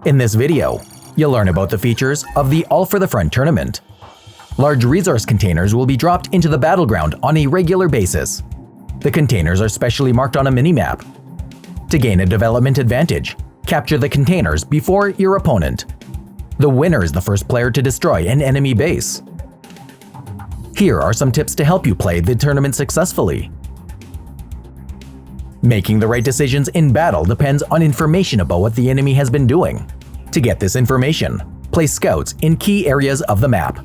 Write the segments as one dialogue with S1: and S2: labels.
S1: In this video, you'll learn about the features of the All for the Front tournament. Large resource containers will be dropped into the battleground on a regular basis. The containers are specially marked on a minimap. To gain a development advantage, capture the containers before your opponent. The winner is the first player to destroy an enemy base. Here are some tips to help you play the tournament successfully. Making the right decisions in battle depends on information about what the enemy has been doing. To get this information, place scouts in key areas of the map.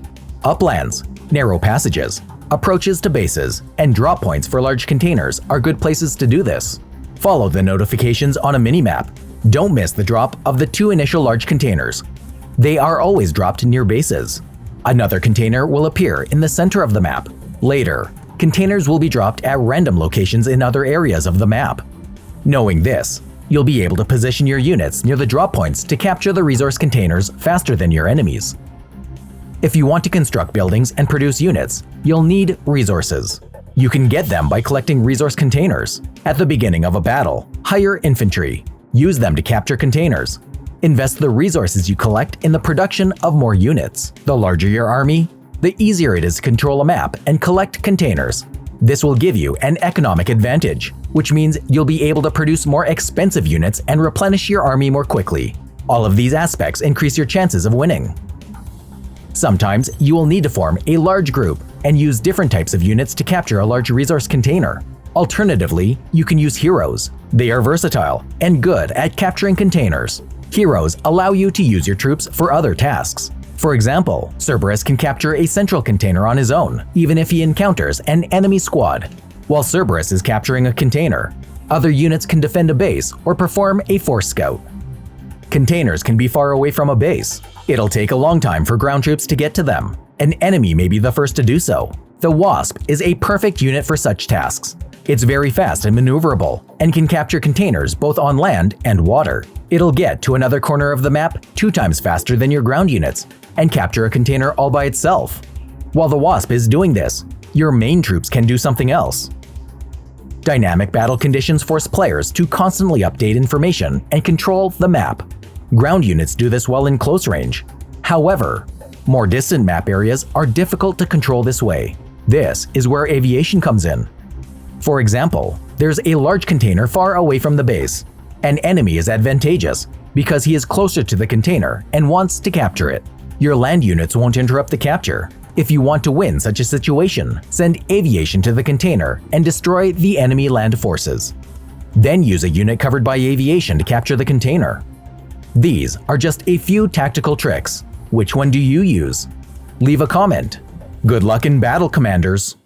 S1: Uplands, narrow passages, approaches to bases, and drop points for large containers are good places to do this. Follow the notifications on a minimap. Don't miss the drop of the 2 initial large containers. They are always dropped near bases. Another container will appear in the center of the map. Later, containers will be dropped at random locations in other areas of the map. Knowing this, you'll be able to position your units near the drop points to capture the resource containers faster than your enemies. If you want to construct buildings and produce units, you'll need resources. You can get them by collecting resource containers. At the beginning of a battle, hire infantry. Use them to capture containers. Invest the resources you collect in the production of more units. The larger your army, the easier it is to control a map and collect containers. This will give you an economic advantage, which means you'll be able to produce more expensive units and replenish your army more quickly. All of these aspects increase your chances of winning. Sometimes you will need to form a large group and use different types of units to capture a large resource container. Alternatively, you can use heroes. They are versatile and good at capturing containers. Heroes allow you to use your troops for other tasks. For example, Cerberus can capture a central container on his own, even if he encounters an enemy squad. While Cerberus is capturing a container, other units can defend a base or perform a force scout. Containers can be far away from a base. It'll take a long time for ground troops to get to them. An enemy may be the first to do so. The Wasp is a perfect unit for such tasks. It's very fast and maneuverable, and can capture containers both on land and water. It'll get to another corner of the map 2 times faster than your ground units, and capture a container all by itself. While the Wasp is doing this, your main troops can do something else. Dynamic battle conditions force players to constantly update information and control the map. Ground units do this well in close range. However, more distant map areas are difficult to control this way. This is where aviation comes in. For example, there's a large container far away from the base. An enemy is advantageous because he is closer to the container and wants to capture it. Your land units won't interrupt the capture. If you want to win such a situation, send aviation to the container and destroy the enemy land forces. Then use a unit covered by aviation to capture the container. These are just a few tactical tricks. Which one do you use? Leave a comment. Good luck in battle, commanders!